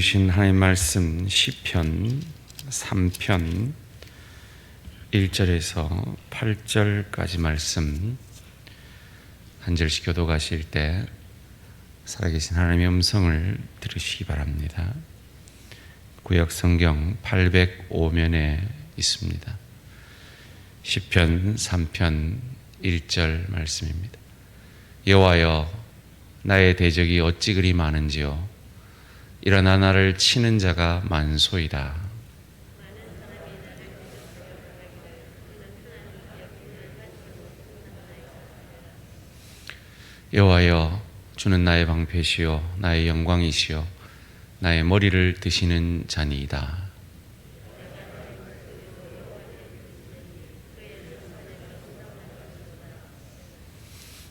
주신 하나님 말씀 시편 3편 1절에서 8절까지 말씀 한 절씩 교도가실 때 살아계신 하나님의 음성을 들으시기 바랍니다. 구약 성경 805면에 있습니다. 시편 3편 1절 말씀입니다. 여호와여, 나의 대적이 어찌 그리 많은지요. 일어나 나를 치는 자가 많소이다. 여호와여, 주는 나의 방패시요 나의 영광이시요 나의 머리를 드시는 자니이다.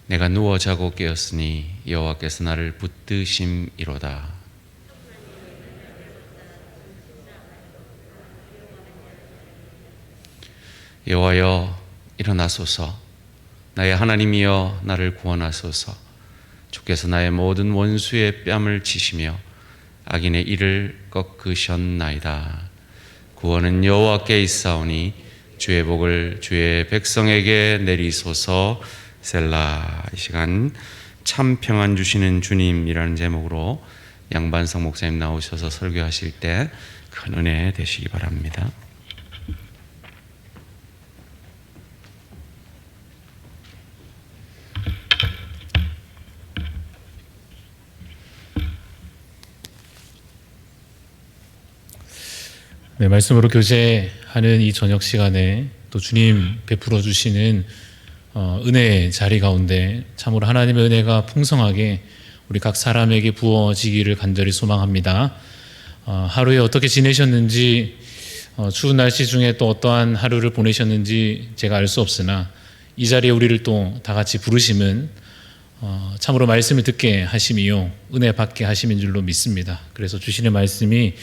내가 누워 자고 깨었으니 여호와께서 나를 붙드심이로다. 여호와여, 일어나소서. 나의 하나님이여, 나를 구원하소서. 주께서 나의 모든 원수의 뺨을 치시며 악인의 이를 꺾으셨나이다. 구원은 여호와께 있사오니 주의 복을 주의 백성에게 내리소서. 셀라. 이 시간 참 평안 주시는 주님이라는 제목으로 양반성 목사님 나오셔서 설교하실 때 큰 은혜 되시기 바랍니다. 네, 말씀으로 교제하는 이 저녁 시간에 또 주님 베풀어 주시는 은혜의 자리 가운데 참으로 하나님의 은혜가 풍성하게 우리 각 사람에게 부어지기를 간절히 소망합니다. 하루에 어떻게 지내셨는지, 추운 날씨 중에 또 어떠한 하루를 보내셨는지 제가 알 수 없으나 이 자리에 우리를 또 다 같이 부르심은 참으로 말씀을 듣게 하심이요 은혜 받게 하심인 줄로 믿습니다. 그래서 주시는 말씀이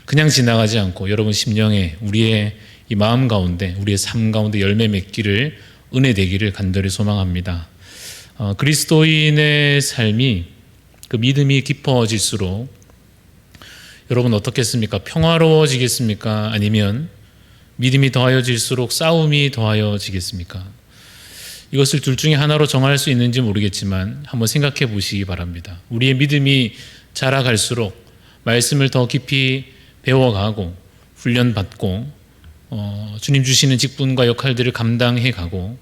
그냥 지나가지 않고 여러분 심령에, 우리의 이 마음 가운데, 우리의 삶 가운데 열매 맺기를, 은혜 되기를 간절히 소망합니다. 그리스도인의 삶이, 그 믿음이 깊어질수록 여러분 어떻겠습니까? 평화로워지겠습니까? 아니면 믿음이 더하여질수록 싸움이 더하여지겠습니까? 이것을 둘 중에 하나로 정할 수 있는지 모르겠지만 한번 생각해 보시기 바랍니다. 우리의 믿음이 자라갈수록 말씀을 더 깊이 배워가고 훈련받고 주님 주시는 직분과 역할들을 감당해 가고,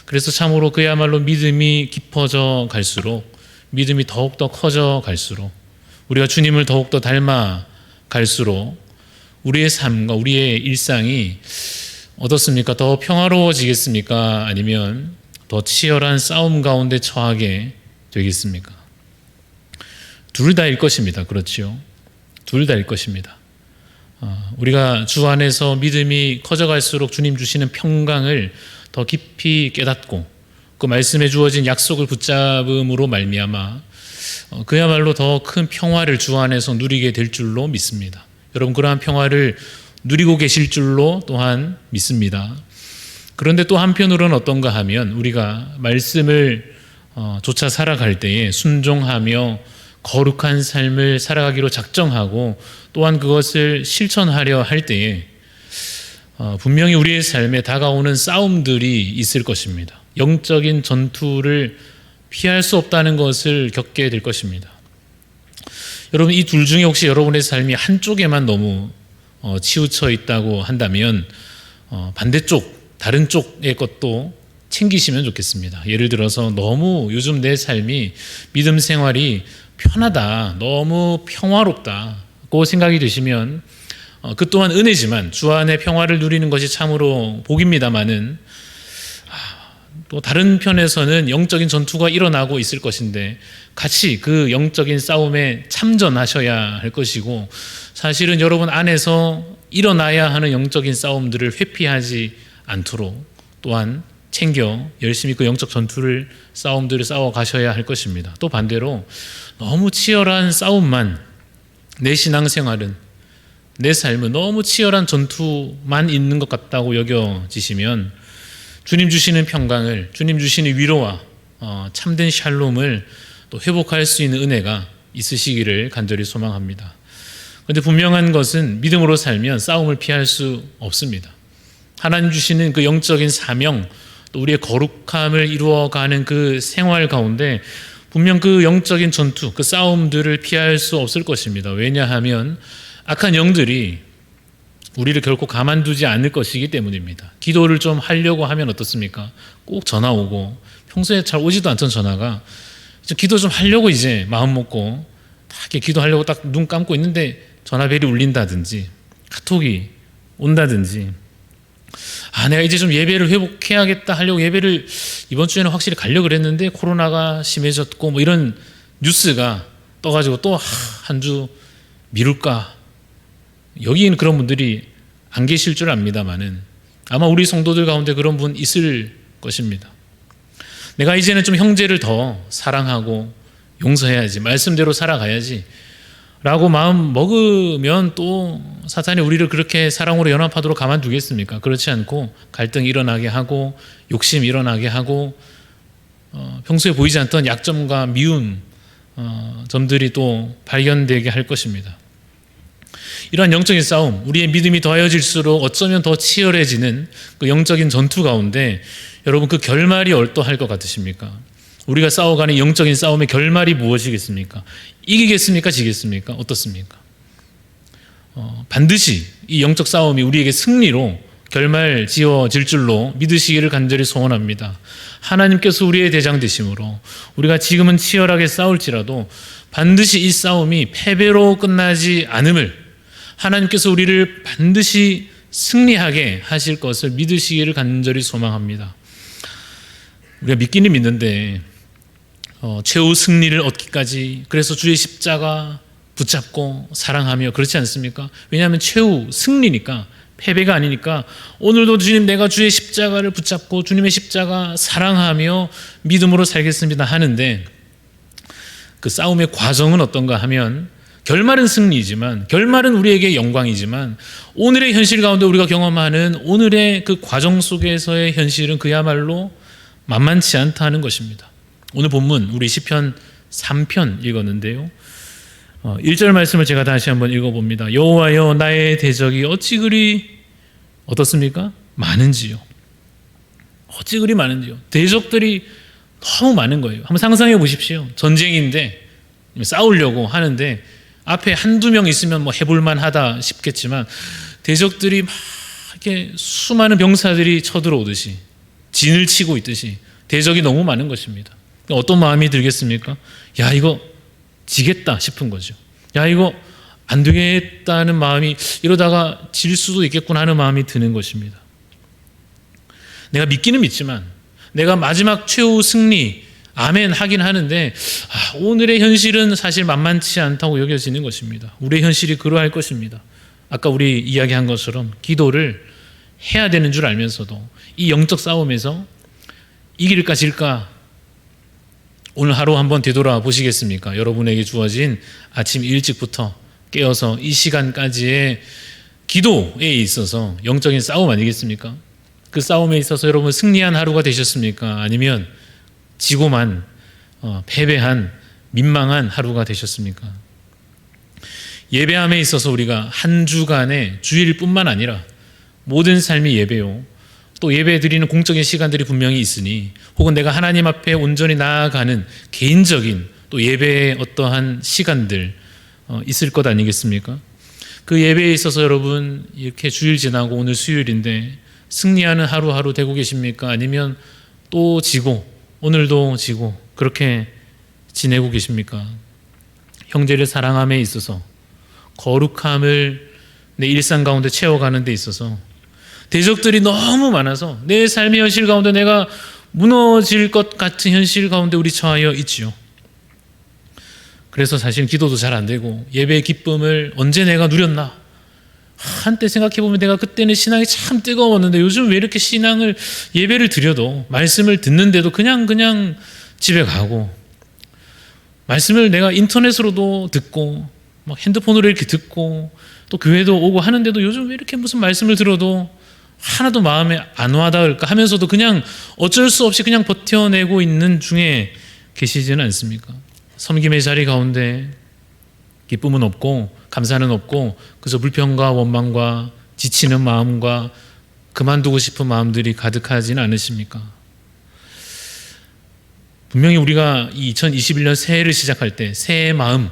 그래서 참으로 그야말로 믿음이 깊어져 갈수록, 믿음이 더욱더 커져 갈수록, 우리가 주님을 더욱더 닮아 갈수록 우리의 삶과 우리의 일상이 어떻습니까? 더 평화로워지겠습니까? 아니면 더 치열한 싸움 가운데 처하게 되겠습니까? 둘 다일 것입니다. 그렇지요? 둘 다일 것입니다. 우리가 주 안에서 믿음이 커져갈수록 주님 주시는 평강을 더 깊이 깨닫고 그 말씀에 주어진 약속을 붙잡음으로 말미암아 그야말로 더 큰 평화를 주 안에서 누리게 될 줄로 믿습니다. 여러분, 그러한 평화를 누리고 계실 줄로 또한 믿습니다. 그런데 또 한편으로는 어떤가 하면 우리가 말씀을 쫓아 살아갈 때에 순종하며 거룩한 삶을 살아가기로 작정하고 또한 그것을 실천하려 할 때에 분명히 우리의 삶에 다가오는 싸움들이 있을 것입니다. 영적인 전투를 피할 수 없다는 것을 겪게 될 것입니다. 여러분, 이 둘 중에 혹시 여러분의 삶이 한쪽에만 너무 치우쳐 있다고 한다면 반대쪽, 다른 쪽의 것도 챙기시면 좋겠습니다. 예를 들어서 너무 요즘 내 삶이, 믿음 생활이 편하다, 너무 평화롭다고 생각이 되시면 그 또한 은혜지만 주 안에 평화를 누리는 것이 참으로 복입니다마는 또 다른 편에서는 영적인 전투가 일어나고 있을 것인데 같이 그 영적인 싸움에 참전하셔야 할 것이고, 사실은 여러분 안에서 일어나야 하는 영적인 싸움들을 회피하지 않도록 또한 챙겨 열심히 그 영적 전투를, 싸움들을 싸워 가셔야 할 것입니다. 또 반대로 너무 치열한 싸움만, 내 신앙생활은, 내 삶은 너무 치열한 전투만 있는 것 같다고 여겨지시면 주님 주시는 평강을, 주님 주시는 위로와 참된 샬롬을 또 회복할 수 있는 은혜가 있으시기를 간절히 소망합니다. 그런데 분명한 것은 믿음으로 살면 싸움을 피할 수 없습니다. 하나님 주시는 그 영적인 사명, 또 우리의 거룩함을 이루어가는 그 생활 가운데 분명 그 영적인 전투, 그 싸움들을 피할 수 없을 것입니다. 왜냐하면 악한 영들이 우리를 결코 가만두지 않을 것이기 때문입니다. 기도를 좀 하려고 하면 어떻습니까? 꼭 전화 오고, 평소에 잘 오지도 않던 전화가 기도 좀 하려고 이제 마음 먹고 딱 이렇게 기도하려고 딱 눈 감고 있는데 전화벨이 울린다든지 카톡이 온다든지, 내가 이제 좀 예배를 회복해야겠다 하려고 예배를 이번 주에는 확실히 가려고 그랬는데 코로나가 심해졌고 뭐 이런 뉴스가 떠가지고 또 한 주 미룰까. 여기는 그런 분들이 안 계실 줄 압니다만은 아마 우리 성도들 가운데 그런 분 있을 것입니다. 내가 이제는 좀 형제를 더 사랑하고 용서해야지, 말씀대로 살아가야지 라고 마음 먹으면 또 사탄이 우리를 그렇게 사랑으로 연합하도록 가만두겠습니까? 그렇지 않고 갈등이 일어나게 하고 욕심이 일어나게 하고 평소에 보이지 않던 약점과 미움 점들이 또 발견되게 할 것입니다. 이러한 영적인 싸움, 우리의 믿음이 더하여질수록 어쩌면 더 치열해지는 그 영적인 전투 가운데 여러분 그 결말이 어떠할 것 같으십니까? 우리가 싸워가는 영적인 싸움의 결말이 무엇이겠습니까? 이기겠습니까? 지겠습니까? 어떻습니까? 반드시 이 영적 싸움이 우리에게 승리로 결말 지어질 줄로 믿으시기를 간절히 소원합니다. 하나님께서 우리의 대장 되심으로 우리가 지금은 치열하게 싸울지라도 반드시 이 싸움이 패배로 끝나지 않음을, 하나님께서 우리를 반드시 승리하게 하실 것을 믿으시기를 간절히 소망합니다. 우리가 믿기는 믿는데 최후 승리를 얻기까지, 그래서 주의 십자가 붙잡고 사랑하며, 그렇지 않습니까? 왜냐하면 최후 승리니까, 패배가 아니니까 오늘도 주님 내가 주의 십자가를 붙잡고 주님의 십자가 사랑하며 믿음으로 살겠습니다 하는데, 그 싸움의 과정은 어떤가 하면 결말은 승리이지만, 결말은 우리에게 영광이지만 오늘의 현실 가운데 우리가 경험하는 오늘의 그 과정 속에서의 현실은 그야말로 만만치 않다는 것입니다. 오늘 본문 우리 시편 3편 읽었는데요, 1절 말씀을 제가 다시 한번 읽어봅니다. 여호와여 나의 대적이 어찌 그리 어떻습니까? 많은지요. 어찌 그리 많은지요. 대적들이 너무 많은 거예요. 한번 상상해 보십시오. 전쟁인데 싸우려고 하는데 앞에 한두 명 있으면 뭐 해볼만 하다 싶겠지만 대적들이 막 이렇게 수많은 병사들이 쳐들어오듯이 진을 치고 있듯이 대적이 너무 많은 것입니다. 어떤 마음이 들겠습니까? 야, 이거 지겠다 싶은 거죠. 야, 이거 안 되겠다는 마음이, 이러다가 질 수도 있겠구나 하는 마음이 드는 것입니다. 내가 믿기는 믿지만, 내가 마지막 최후 승리 아멘 하긴 하는데 오늘의 현실은 사실 만만치 않다고 여겨지는 것입니다. 우리의 현실이 그러할 것입니다. 아까 우리 이야기한 것처럼 기도를 해야 되는 줄 알면서도 이 영적 싸움에서 이길까 질까, 오늘 하루 한번 되돌아보시겠습니까? 여러분에게 주어진 아침 일찍부터 깨어서 이 시간까지의 기도에 있어서 영적인 싸움 아니겠습니까? 그 싸움에 있어서 여러분 승리한 하루가 되셨습니까? 아니면 지고만 패배한 민망한 하루가 되셨습니까? 예배함에 있어서 우리가 한 주간의 주일뿐만 아니라 모든 삶이 예배요, 또 예배 드리는 공적인 시간들이 분명히 있으니, 혹은 내가 하나님 앞에 온전히 나아가는 개인적인 또 예배의 어떠한 시간들 있을 것 아니겠습니까? 그 예배에 있어서 여러분 이렇게 주일 지나고 오늘 수요일인데 승리하는 하루하루 되고 계십니까? 아니면 또 지고 오늘도 지고 그렇게 지내고 계십니까? 형제를 사랑함에 있어서, 거룩함을 내 일상 가운데 채워가는 데 있어서 대적들이 너무 많아서 내 삶의 현실 가운데 내가 무너질 것 같은 현실 가운데 우리 처하여 있지요. 그래서 사실 기도도 잘 안 되고 예배의 기쁨을 언제 내가 누렸나, 한때 생각해보면 내가 그때는 신앙이 참 뜨거웠는데 요즘 왜 이렇게 신앙을, 예배를 드려도 말씀을 듣는데도 그냥 집에 가고, 말씀을 내가 인터넷으로도 듣고 막 핸드폰으로 이렇게 듣고 또 교회도 오고 하는데도 요즘 왜 이렇게 무슨 말씀을 들어도 하나도 마음에 안 와닿을까 하면서도 그냥 어쩔 수 없이 그냥 버텨내고 있는 중에 계시지는 않습니까? 섬김의 자리 가운데 기쁨은 없고 감사는 없고 그래서 불평과 원망과 지치는 마음과 그만두고 싶은 마음들이 가득하지는 않으십니까? 분명히 우리가 2021년 새해를 시작할 때 새해 마음,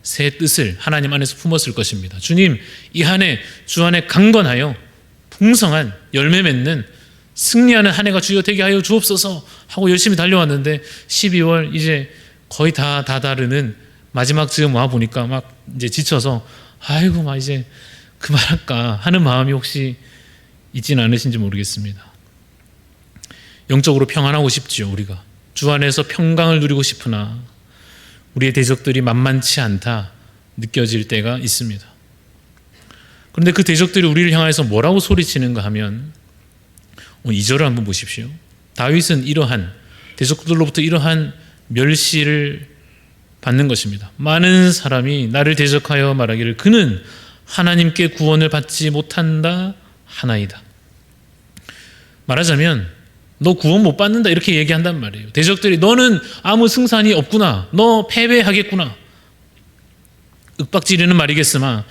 새해 뜻을 하나님 안에서 품었을 것입니다. 주님, 이 한 해 주 안에 강건하여 풍성한 열매 맺는 승리하는 한 해가 주여 되게 하여 주옵소서 하고 열심히 달려왔는데 12월 이제 거의 다 다다르는 마지막 즈음 와 보니까 막 이제 지쳐서 아이고 막 이제 그만할까 하는 마음이 혹시 있지는 않으신지 모르겠습니다. 영적으로 평안하고 싶지요. 우리가 주 안에서 평강을 누리고 싶으나 우리의 대적들이 만만치 않다 느껴질 때가 있습니다. 그런데 그 대적들이 우리를 향해서 뭐라고 소리치는가 하면 오늘 2절을 한번 보십시오. 다윗은 이러한 대적들로부터 이러한 멸시를 받는 것입니다. 많은 사람이 나를 대적하여 말하기를 그는 하나님께 구원을 받지 못한다 하나이다. 말하자면 너 구원 못 받는다 이렇게 얘기한단 말이에요. 대적들이 너는 아무 승산이 없구나. 너 패배하겠구나. 윽박지르는 말이겠으나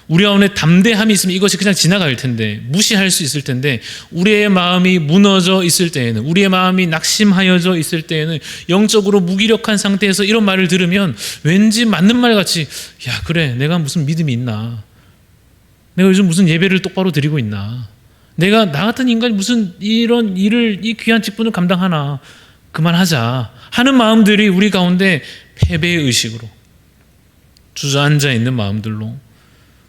우리 가운데 담대함이 있으면 이것이 그냥 지나갈 텐데 무시할 수 있을 텐데 우리의 마음이 무너져 있을 때에는 우리의 마음이 낙심하여져 있을 때에는 영적으로 무기력한 상태에서 이런 말을 들으면 왠지 맞는 말 같이 야 그래 내가 무슨 믿음이 있나 내가 요즘 무슨 예배를 똑바로 드리고 있나 내가 나 같은 인간이 무슨 이런 일을 이 귀한 직분을 감당하나 그만하자 하는 마음들이 우리 가운데 패배의 의식으로 주저앉아 있는 마음들로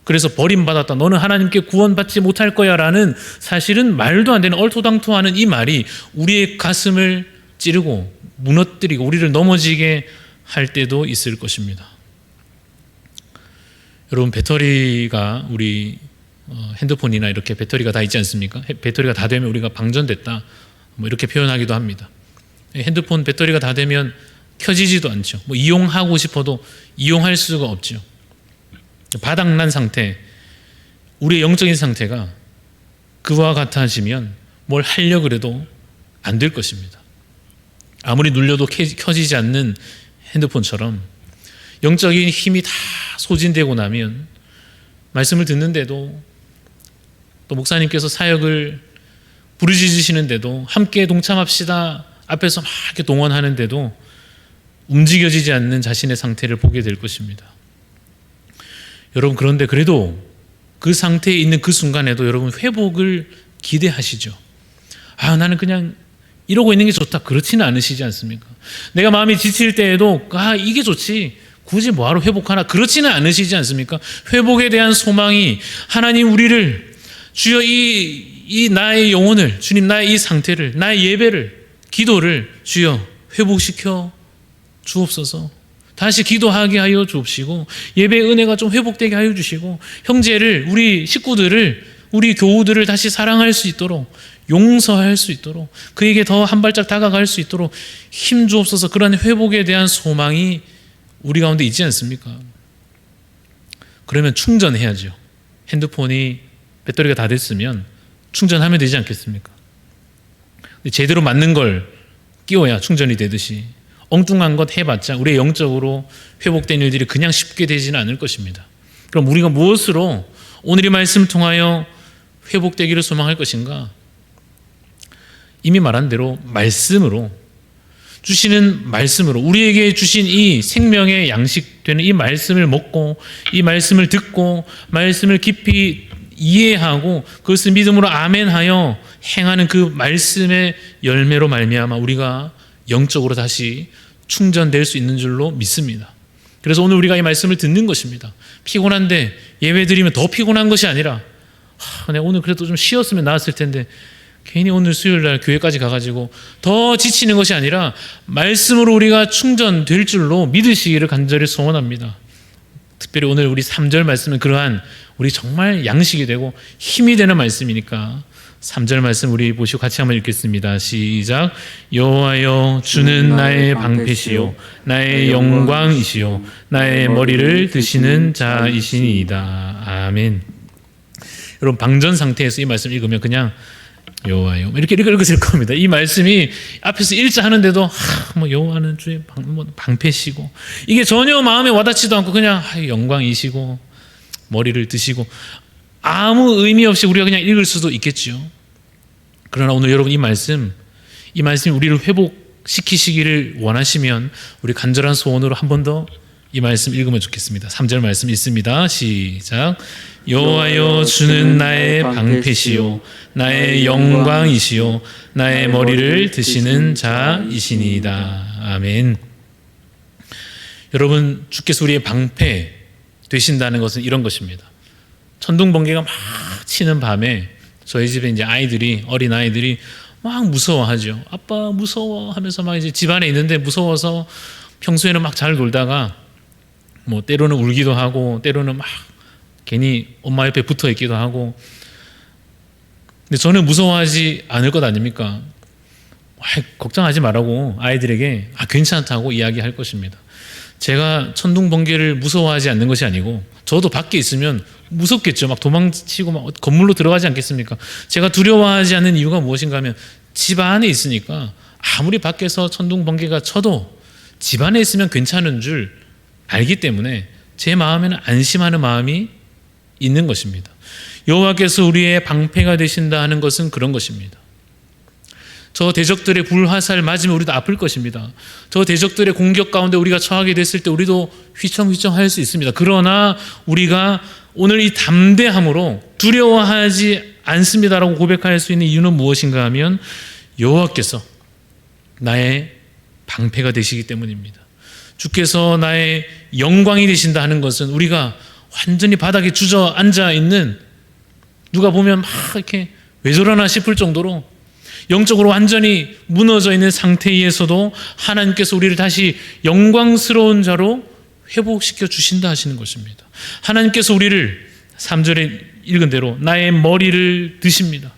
그래서 버림받았다 너는 하나님께 구원받지 못할 거야 라는 사실은 말도 안 되는 얼토당토하는 이 말이 우리의 가슴을 찌르고 무너뜨리고 우리를 넘어지게 할 때도 있을 것입니다. 여러분 배터리가 우리 핸드폰이나 이렇게 배터리가 다 있지 않습니까? 배터리가 다 되면 우리가 방전됐다 뭐 이렇게 표현하기도 합니다. 핸드폰 배터리가 다 되면 켜지지도 않죠. 뭐 이용하고 싶어도 이용할 수가 없죠. 바닥난 상태, 우리의 영적인 상태가 그와 같아지면 뭘 하려고 그래도 안 될 것입니다. 아무리 눌려도 켜지지 않는 핸드폰처럼 영적인 힘이 다 소진되고 나면 말씀을 듣는데도 또 목사님께서 사역을 부르짖으시는데도 함께 동참합시다 앞에서 막 이렇게 동원하는데도 움직여지지 않는 자신의 상태를 보게 될 것입니다. 여러분 그런데 그래도 그 상태에 있는 그 순간에도 여러분 회복을 기대하시죠. 아 나는 그냥 이러고 있는 게 좋다 그렇지는 않으시지 않습니까? 내가 마음이 지칠 때에도 아 이게 좋지 굳이 뭐하러 회복하나 그렇지는 않으시지 않습니까? 회복에 대한 소망이 하나님 우리를 주여 이 나의 영혼을 주님 나의 이 상태를 나의 예배를 기도를 주여 회복시켜 주옵소서. 다시 기도하게 하여 주옵시고 예배의 은혜가 좀 회복되게 하여 주시고 형제를 우리 식구들을 우리 교우들을 다시 사랑할 수 있도록 용서할 수 있도록 그에게 더 한 발짝 다가갈 수 있도록 힘 주옵소서. 그런 회복에 대한 소망이 우리 가운데 있지 않습니까? 그러면 충전해야죠. 핸드폰이 배터리가 다 됐으면 충전하면 되지 않겠습니까? 제대로 맞는 걸 끼워야 충전이 되듯이 엉뚱한 것 해봤자 우리의 영적으로 회복된 일들이 그냥 쉽게 되지는 않을 것입니다. 그럼 우리가 무엇으로 오늘의 말씀을 통하여 회복되기를 소망할 것인가? 이미 말한 대로 말씀으로 주시는 말씀으로 우리에게 주신 이 생명의 양식 되는 이 말씀을 먹고 이 말씀을 듣고 말씀을 깊이 이해하고 그것을 믿음으로 아멘하여 행하는 그 말씀의 열매로 말미암아 우리가 영적으로 다시 충전될 수 있는 줄로 믿습니다. 그래서 오늘 우리가 이 말씀을 듣는 것입니다. 피곤한데 예배 드리면 더 피곤한 것이 아니라 내가 오늘 그래도 좀 쉬었으면 나았을 텐데 괜히 오늘 수요일날 교회까지 가가지고 더 지치는 것이 아니라 말씀으로 우리가 충전될 줄로 믿으시기를 간절히 소원합니다. 특별히 오늘 우리 3절 말씀은 그러한 우리 정말 양식이 되고 힘이 되는 말씀이니까 3절 말씀 우리 보시고 같이 한번 읽겠습니다. 시작. 여호와여 주는 나의 방패시요 나의 영광이시요 나의 머리를 드시는 자이시니이다. 아멘. 여러분 방전 상태에서 이 말씀 읽으면 그냥 여호와여 이렇게 읽으실 겁니다. 이 말씀이 앞에서 일자 하는데도 뭐 여호와는 주의 방패시고 이게 전혀 마음에 와닿지도 않고 그냥 영광이시고 머리를 드시고 아무 의미 없이 우리가 그냥 읽을 수도 있겠죠. 그러나 오늘 여러분 이 말씀이 우리를 회복시키시기를 원하시면 우리 간절한 소원으로 한 번 더 이 말씀 읽으면 좋겠습니다. 3절 말씀 읽습니다. 시작. 여호와여 주는 나의 방패시요 나의 영광이시요 나의 머리를 드시는 자이시니이다. 아멘. 여러분 주께서 우리의 방패 되신다는 것은 이런 것입니다. 천둥번개가 막 치는 밤에 저희 집에 이제 어린 아이들이 막 무서워하죠. 아빠 무서워 하면서 막 이제 집 안에 있는데 무서워서 평소에는 막 잘 놀다가 뭐 때로는 울기도 하고 때로는 막 괜히 엄마 옆에 붙어 있기도 하고. 근데 저는 무서워하지 않을 것 아닙니까? 걱정하지 말라고 아이들에게 괜찮다고 이야기할 것입니다. 제가 천둥번개를 무서워하지 않는 것이 아니고 저도 밖에 있으면 무섭겠죠. 막 도망치고 막 건물로 들어가지 않겠습니까? 제가 두려워하지 않는 이유가 무엇인가 하면 집 안에 있으니까 아무리 밖에서 천둥번개가 쳐도 집 안에 있으면 괜찮은 줄 알기 때문에 제 마음에는 안심하는 마음이 있는 것입니다. 여호와께서 우리의 방패가 되신다 하는 것은 그런 것입니다. 저 대적들의 불화살 맞으면 우리도 아플 것입니다. 저 대적들의 공격 가운데 우리가 처하게 됐을 때 우리도 휘청휘청할 수 있습니다. 그러나 우리가 오늘 이 담대함으로 두려워하지 않습니다라고 고백할 수 있는 이유는 무엇인가 하면 여호와께서 나의 방패가 되시기 때문입니다. 주께서 나의 영광이 되신다 하는 것은 우리가 완전히 바닥에 주저앉아 있는, 누가 보면 막 이렇게 왜 저러나 싶을 정도로 영적으로 완전히 무너져 있는 상태에서도 하나님께서 우리를 다시 영광스러운 자로 회복시켜 주신다 하시는 것입니다. 하나님께서 우리를 3절에 읽은 대로 나의 머리를 드십니다.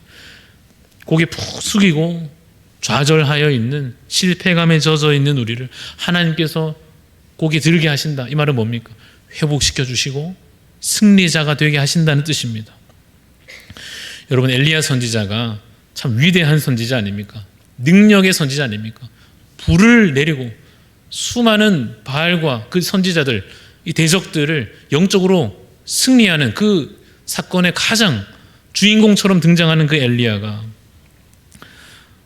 고개 푹 숙이고 좌절하여 있는, 실패감에 젖어 있는 우리를 하나님께서 고개 들게 하신다. 이 말은 뭡니까? 회복시켜 주시고 승리자가 되게 하신다는 뜻입니다. 여러분, 엘리야 선지자가 참 위대한 선지자 아닙니까? 능력의 선지자 아닙니까? 불을 내리고 수많은 바알과 그 선지자들, 이 대적들을 영적으로 승리하는 그 사건의 가장 주인공처럼 등장하는 그 엘리야가,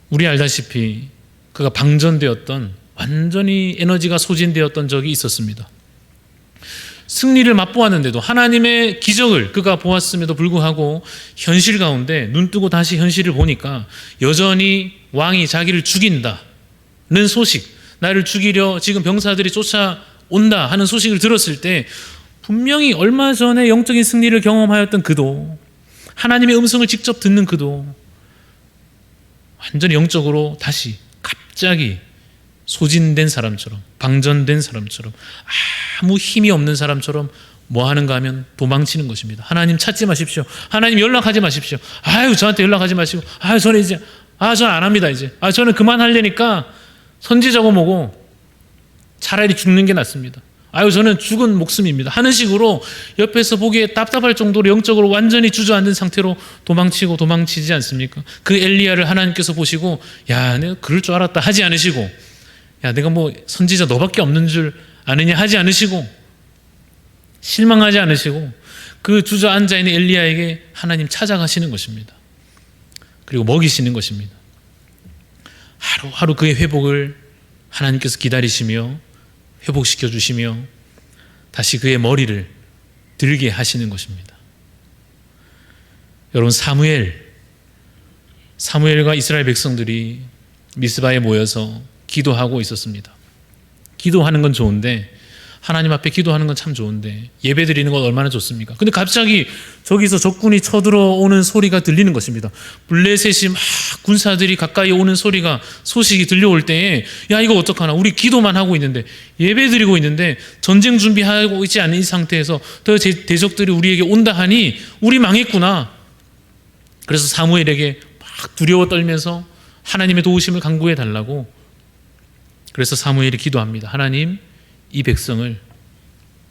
우리 알다시피 그가 방전되었던, 완전히 에너지가 소진되었던 적이 있었습니다. 승리를 맛보았는데도, 하나님의 기적을 그가 보았음에도 불구하고 현실 가운데 눈 뜨고 다시 현실을 보니까 여전히 왕이 자기를 죽인다는 소식, 나를 죽이려 지금 병사들이 쫓아온다 하는 소식을 들었을 때, 분명히 얼마 전에 영적인 승리를 경험하였던 그도, 하나님의 음성을 직접 듣는 그도 완전히 영적으로 다시 갑자기 소진된 사람처럼, 방전된 사람처럼, 아무 힘이 없는 사람처럼 뭐 하는가 하면 도망치는 것입니다. 하나님 찾지 마십시오. 하나님 연락하지 마십시오. 저한테 연락하지 마시고, 저는 이제, 저는 안 합니다. 이제, 저는 그만하려니까 선지자고 뭐고 차라리 죽는 게 낫습니다. 저는 죽은 목숨입니다 하는 식으로 옆에서 보기에 답답할 정도로 영적으로 완전히 주저앉은 상태로 도망치고 도망치지 않습니까? 그 엘리야를 하나님께서 보시고, 내가 그럴 줄 알았다 하지 않으시고, 내가 뭐 선지자 너밖에 없는 줄 아느냐 하지 않으시고, 실망하지 않으시고, 그 주저앉아 있는 엘리야에게 하나님 찾아가시는 것입니다. 그리고 먹이시는 것입니다. 하루하루 그의 회복을 하나님께서 기다리시며 회복시켜 주시며 다시 그의 머리를 들게 하시는 것입니다. 여러분, 사무엘과 이스라엘 백성들이 미스바에 모여서 기도하고 있었습니다. 기도하는 건 좋은데, 하나님 앞에 기도하는 건 참 좋은데, 예배 드리는 건 얼마나 좋습니까? 근데 갑자기 저기서 적군이 쳐들어오는 소리가 들리는 것입니다. 블레셋이 막 군사들이 가까이 오는 소식이 들려올 때에, 이거 어떡하나, 우리 기도만 하고 있는데, 예배 드리고 있는데 전쟁 준비하고 있지 않은 이 상태에서 더 대적들이 우리에게 온다 하니 우리 망했구나. 그래서 사무엘에게 막 두려워 떨면서 하나님의 도우심을 간구해 달라고, 그래서 사무엘이 기도합니다. 하나님, 이 백성을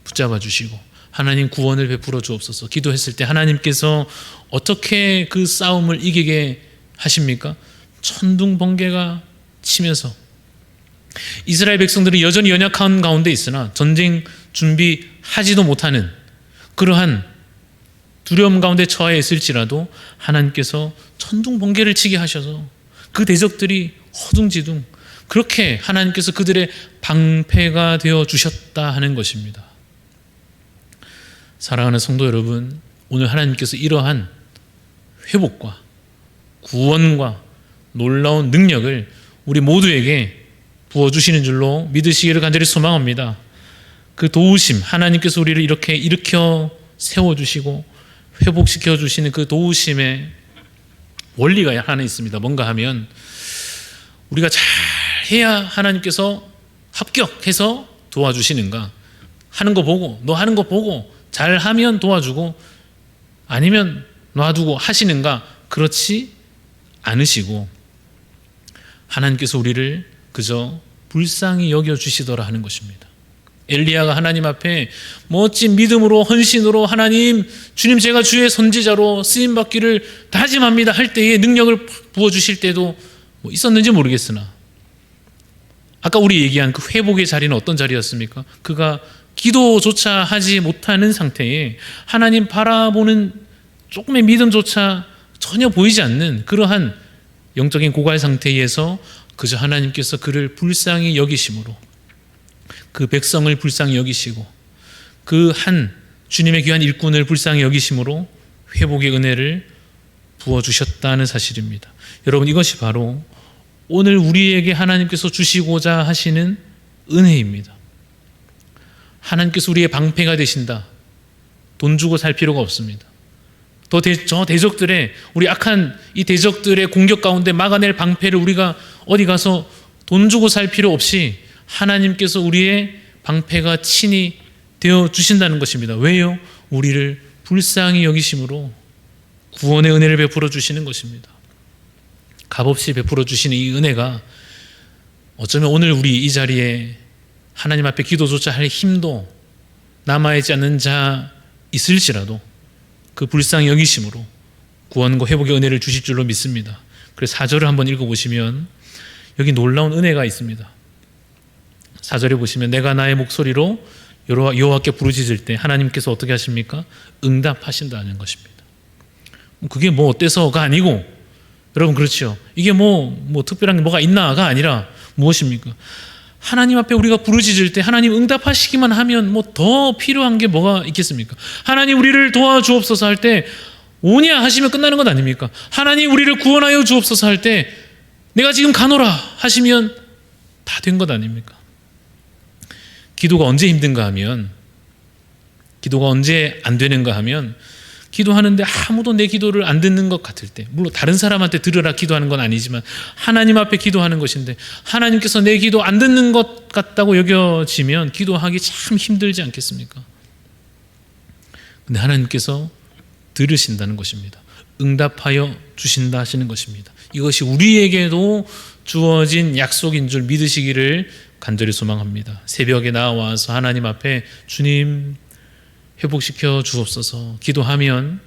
붙잡아 주시고 하나님 구원을 베풀어 주옵소서. 기도했을 때 하나님께서 어떻게 그 싸움을 이기게 하십니까? 천둥 번개가 치면서 이스라엘 백성들은 여전히 연약한 가운데 있으나 전쟁 준비하지도 못하는 그러한 두려움 가운데 처해 있을지라도 하나님께서 천둥 번개를 치게 하셔서 그 대적들이 허둥지둥 그렇게 하나님께서 그들의 방패가 되어 주셨다 하는 것입니다. 사랑하는 성도 여러분, 오늘 하나님께서 이러한 회복과 구원과 놀라운 능력을 우리 모두에게 부어주시는 줄로 믿으시기를 간절히 소망합니다. 그 도우심, 하나님께서 우리를 이렇게 일으켜 세워주시고 회복시켜 주시는 그 도우심의 원리가 하나 있습니다. 뭔가 하면 우리가 잘해야 하나님께서 합격해서 도와주시는가, 하는 거 보고, 너 하는 거 보고 잘하면 도와주고 아니면 놔두고 하시는가, 그렇지 않으시고 하나님께서 우리를 그저 불쌍히 여겨주시더라 하는 것입니다. 엘리야가 하나님 앞에 멋진 믿음으로 헌신으로 하나님, 주님 제가 주의 선지자로 쓰임받기를 다짐합니다 할 때에 능력을 부어주실 때도 뭐 있었는지 모르겠으나 아까 우리 얘기한 그 회복의 자리는 어떤 자리였습니까? 그가 기도조차 하지 못하는 상태에 하나님 바라보는 조금의 믿음조차 전혀 보이지 않는 그러한 영적인 고갈 상태에서 그저 하나님께서 그를 불쌍히 여기심으로 그 백성을 불쌍히 여기시고 그 한 주님의 귀한 일꾼을 불쌍히 여기심으로 회복의 은혜를 부어주셨다는 사실입니다. 여러분, 이것이 바로 오늘 우리에게 하나님께서 주시고자 하시는 은혜입니다. 하나님께서 우리의 방패가 되신다. 돈 주고 살 필요가 없습니다. 저 대적들의, 우리 악한 이 대적들의 공격 가운데 막아낼 방패를 우리가 어디 가서 돈 주고 살 필요 없이 하나님께서 우리의 방패가 친히 되어 주신다는 것입니다. 왜요? 우리를 불쌍히 여기심으로 구원의 은혜를 베풀어 주시는 것입니다. 값없이 베풀어 주시는 이 은혜가 어쩌면 오늘 우리 이 자리에 하나님 앞에 기도조차 할 힘도 남아있지 않는 자 있을지라도 그 불쌍히 여기심으로 구원과 회복의 은혜를 주실 줄로 믿습니다. 그래서 4절을 한번 읽어보시면 여기 놀라운 은혜가 있습니다. 4절에 보시면 내가 나의 목소리로 여호와께 부르짖을 때 하나님께서 어떻게 하십니까? 응답하신다는 것입니다. 그게 뭐 어때서가 아니고, 여러분 그렇죠? 이게 뭐 특별한 게 뭐가 있나가 아니라 무엇입니까? 하나님 앞에 우리가 부르짖을 때 하나님 응답하시기만 하면 뭐 더 필요한 게 뭐가 있겠습니까? 하나님 우리를 도와주옵소서 할 때 오냐 하시면 끝나는 것 아닙니까? 하나님 우리를 구원하여 주옵소서 할 때 내가 지금 가노라 하시면 다 된 것 아닙니까? 기도가 언제 힘든가 하면, 기도가 언제 안 되는가 하면, 기도하는데 아무도 내 기도를 안 듣는 것 같을 때, 물론 다른 사람한테 들으라 기도하는 건 아니지만 하나님 앞에 기도하는 것인데 하나님께서 내 기도 안 듣는 것 같다고 여겨지면 기도하기 참 힘들지 않겠습니까? 근데 하나님께서 들으신다는 것입니다. 응답하여 주신다 하시는 것입니다. 이것이 우리에게도 주어진 약속인 줄 믿으시기를 간절히 소망합니다. 새벽에 나와서 하나님 앞에 주님 회복시켜 주옵소서 기도하면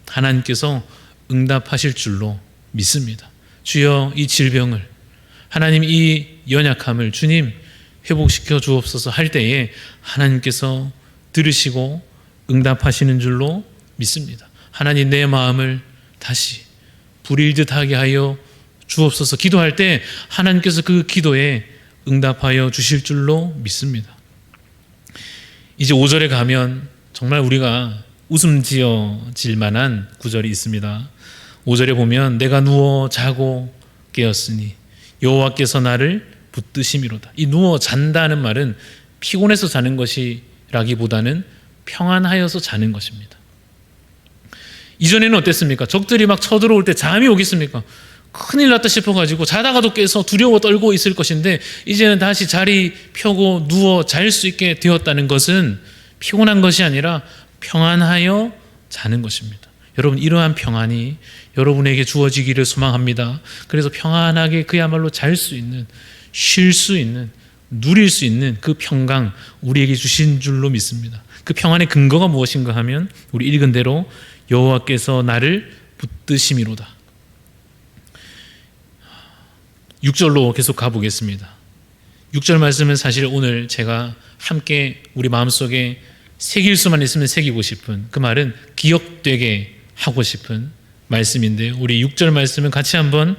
하나님께서 응답하실 줄로 믿습니다. 주여 이 질병을, 하나님 이 연약함을 주님 회복시켜 주옵소서 할 때에 하나님께서 들으시고 응답하시는 줄로 믿습니다. 하나님 내 마음을 다시 불일듯 하게 하여 주옵소서 기도할 때 하나님께서 그 기도에 응답하여 주실 줄로 믿습니다. 이제 5절에 가면 정말 우리가 웃음 지어질 만한 구절이 있습니다. 5절에 보면 내가 누워 자고 깨었으니 여호와께서 나를 붙드심이로다. 이 누워 잔다는 말은 피곤해서 자는 것이라기보다는 평안하여서 자는 것입니다. 이전에는 어땠습니까? 적들이 막 쳐들어올 때 잠이 오겠습니까? 큰일 났다 싶어가지고 자다가도 깨서 두려워 떨고 있을 것인데 이제는 다시 자리 펴고 누워 잘 수 있게 되었다는 것은 피곤한 것이 아니라 평안하여 자는 것입니다. 여러분, 이러한 평안이 여러분에게 주어지기를 소망합니다. 그래서 평안하게 그야말로 잘 수 있는, 쉴 수 있는, 누릴 수 있는 그 평강 우리에게 주신 줄로 믿습니다. 그 평안의 근거가 무엇인가 하면 우리 읽은 대로 여호와께서 나를 붙드심이로다. 6절로 계속 가보겠습니다. 6절 말씀은 사실 오늘 제가 함께 우리 마음속에 새길 수만 있으면 새기고 싶은, 그 말은 기억되게 하고 싶은 말씀인데요. 우리 6절 말씀은 같이 한번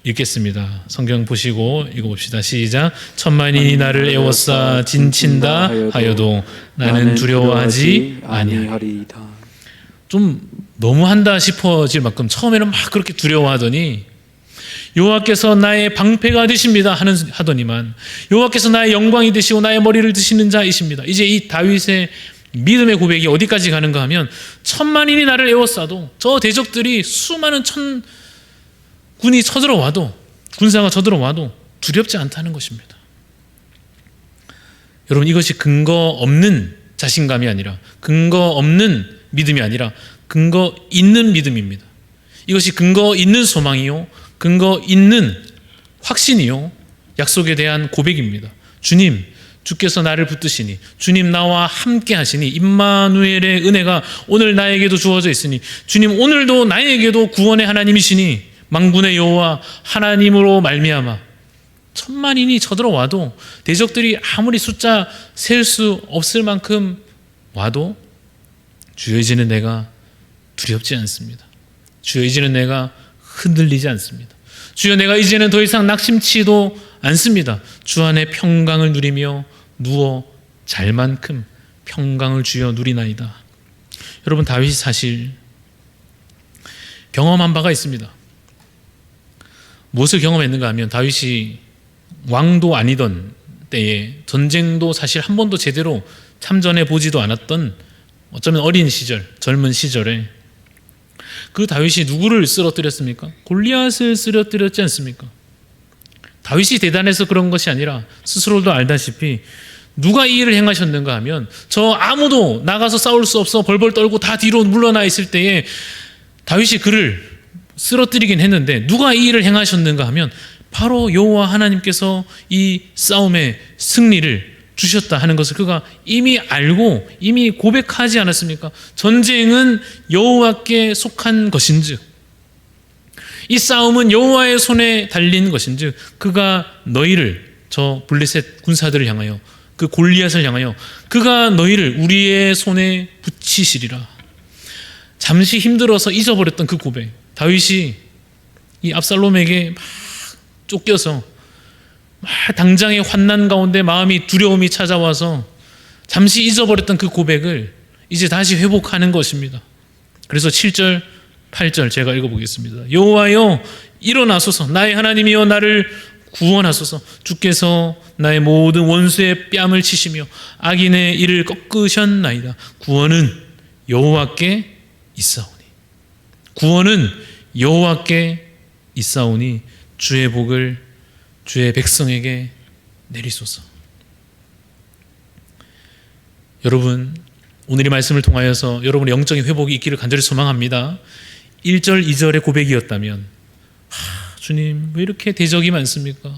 읽겠습니다. 성경 보시고 읽어봅시다. 시작. 천만인이 나를 애워싸 진친다 하여도 나는 두려워하지 아니하리이다. 좀 너무한다 싶어질 만큼 처음에는 막 그렇게 두려워하더니 여호와께서 나의 방패가 되십니다 하더니만 여호와께서 나의 영광이 되시고 나의 머리를 드시는 자이십니다. 이제 이 다윗의 믿음의 고백이 어디까지 가는가 하면 천만인이 나를 애워싸도, 저 대적들이 수많은 군이 쳐들어와도, 군사가 쳐들어와도 두렵지 않다는 것입니다. 여러분, 이것이 근거 없는 자신감이 아니라, 근거 없는 믿음이 아니라 근거 있는 믿음입니다. 이것이 근거 있는 소망이요, 근거 있는 확신이요, 약속에 대한 고백입니다. 주님, 주께서 나를 붙드시니, 주님 나와 함께 하시니, 임마누엘의 은혜가 오늘 나에게도 주어져 있으니, 주님 오늘도 나에게도 구원의 하나님이시니, 만군의 여호와 하나님으로 말미암아 천만인이 쳐들어와도, 대적들이 아무리 숫자 셀 수 없을 만큼 와도 주여 이제는 내가 두렵지 않습니다. 주여 이제는 내가 흔들리지 않습니다. 주여 내가 이제는 더 이상 낙심치도 않습니다. 주 안에 평강을 누리며 누워 잘 만큼 평강을 주여 누리나이다. 여러분, 다윗이 사실 경험한 바가 있습니다. 무엇을 경험했는가 하면, 다윗이 왕도 아니던 때에, 전쟁도 사실 한 번도 제대로 참전해 보지도 않았던, 어쩌면 어린 시절, 젊은 시절에 그 다윗이 누구를 쓰러뜨렸습니까? 골리앗을 쓰러뜨렸지 않습니까? 다윗이 대단해서 그런 것이 아니라 스스로도 알다시피 누가 이 일을 행하셨는가 하면, 저 아무도 나가서 싸울 수 없어 벌벌 떨고 다 뒤로 물러나 있을 때에 다윗이 그를 쓰러뜨리긴 했는데, 누가 이 일을 행하셨는가 하면 바로 여호와 하나님께서 이 싸움의 승리를 주셨다 하는 것을 그가 이미 알고 이미 고백하지 않았습니까? 전쟁은 여호와께 속한 것인즉, 이 싸움은 여호와의 손에 달린 것인즉, 그가 너희를, 저 블레셋 군사들을 향하여, 그 골리앗을 향하여 그가 너희를 우리의 손에 붙이시리라. 잠시 힘들어서 잊어버렸던 그 고백, 다윗이 이 압살롬에게 막 쫓겨서 당장의 환난 가운데 마음이 두려움이 찾아와서 잠시 잊어버렸던 그 고백을 이제 다시 회복하는 것입니다. 그래서 7절, 8절 제가 읽어보겠습니다. 여호와여 일어나소서, 나의 하나님이여 나를 구원하소서. 주께서 나의 모든 원수의 뺨을 치시며 악인의 이를 꺾으셨나이다. 구원은 여호와께 있사오니, 구원은 여호와께 있사오니 주의 복을 주의 백성에게 내리소서. 여러분, 오늘 이 말씀을 통하여서 여러분의 영적인 회복이 있기를 간절히 소망합니다. 1절, 2절의 고백이었다면, 주님 왜 이렇게 대적이 많습니까?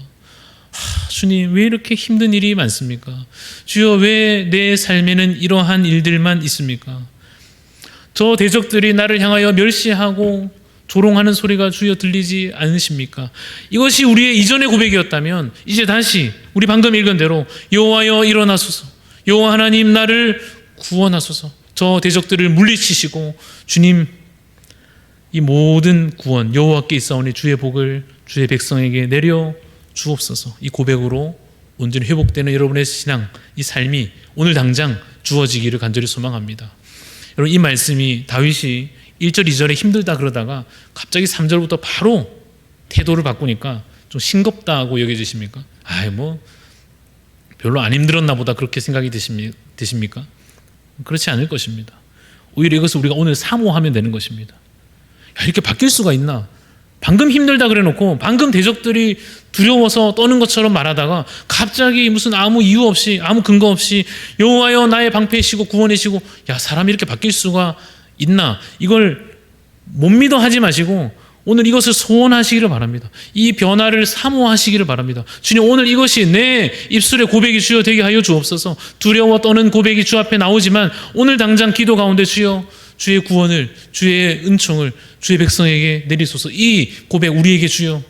주님 왜 이렇게 힘든 일이 많습니까? 주여 왜 내 삶에는 이러한 일들만 있습니까? 저 대적들이 나를 향하여 멸시하고 조롱하는 소리가 주여 들리지 않으십니까? 이것이 우리의 이전의 고백이었다면, 이제 다시 우리 방금 읽은 대로 여호와여 일어나소서, 여호와 하나님 나를 구원하소서, 저 대적들을 물리치시고 주님 이 모든 구원 여호와께 있사오니 주의 복을 주의 백성에게 내려 주옵소서. 이 고백으로 온전히 회복되는 여러분의 신앙, 이 삶이 오늘 당장 주어지기를 간절히 소망합니다. 여러분, 이 말씀이 다윗이 1절, 2절에 힘들다 그러다가 갑자기 3절부터 바로 태도를 바꾸니까 좀 싱겁다고 여겨지십니까? 뭐 별로 안 힘들었나 보다 그렇게 생각이 되십니까? 그렇지 않을 것입니다. 오히려 이것을 우리가 오늘 사모하면 되는 것입니다. 이렇게 바뀔 수가 있나? 방금 힘들다 그래놓고 방금 대적들이 두려워서 떠는 것처럼 말하다가 갑자기 무슨 아무 이유 없이, 아무 근거 없이 여호와여 나의 방패이시고 구원이시고, 사람이 이렇게 바뀔 수가 있나? 이걸 못 믿어 하지 마시고 오늘 이것을 소원하시기를 바랍니다. 이 변화를 사모하시기를 바랍니다. 주님, 오늘 이것이 내 입술의 고백이 주여 되게 하여 주옵소서. 두려워 떠는 고백이 주 앞에 나오지만 오늘 당장 기도 가운데 주여 주의 구원을, 주의 은총을 주의 백성에게 내리소서. 이 고백 우리에게 주여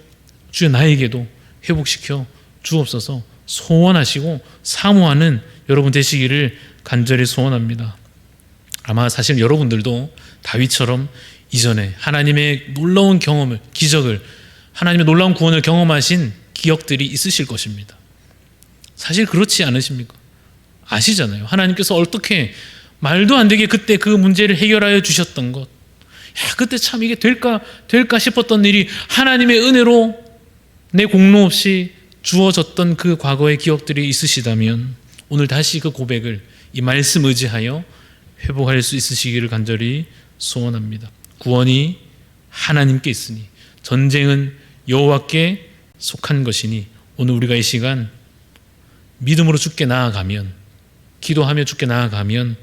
주여 나에게도 회복시켜 주옵소서 소원하시고 사모하는 여러분 되시기를 간절히 소원합니다. 아마 사실 여러분들도 다윗처럼 이전에 하나님의 놀라운 경험을, 기적을, 하나님의 놀라운 구원을 경험하신 기억들이 있으실 것입니다. 사실 그렇지 않으십니까? 아시잖아요. 하나님께서 어떻게 말도 안 되게 그때 그 문제를 해결하여 주셨던 것. 그때 참 이게 될까 싶었던 일이 하나님의 은혜로 내 공로 없이 주어졌던 그 과거의 기억들이 있으시다면 오늘 다시 그 고백을 이 말씀 의지하여 회복할 수 있으시기를 간절히 소원합니다. 구원이 하나님께 있으니 전쟁은 여호와께 속한 것이니 오늘 우리가 이 시간 믿음으로 주께 나아가면, 기도하며 주께 나아가면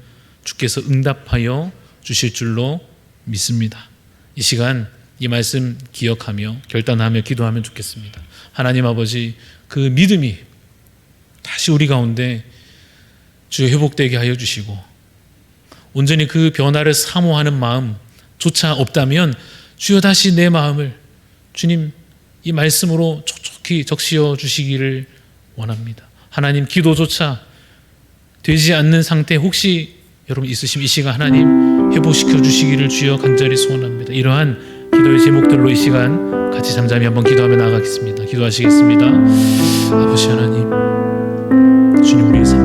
주께서 응답하여 주실 줄로 믿습니다. 이 시간 이 말씀 기억하며 결단하며 기도하면 좋겠습니다. 하나님 아버지, 그 믿음이 다시 우리 가운데 주여 회복되게 하여 주시고 온전히 그 변화를 사모하는 마음조차 없다면 주여 다시 내 마음을 주님 이 말씀으로 촉촉히 적시어 주시기를 원합니다. 하나님, 기도조차 되지 않는 상태 혹시 여러분 있으시면 이 시간 하나님 회복시켜 주시기를 주여 간절히 소원합니다. 이러한 기도의 제목들로 이 시간 같이 잠잠히 한번 기도하며 나아가겠습니다. 기도하시겠습니다. 아버지 하나님, 주님 우리의 삶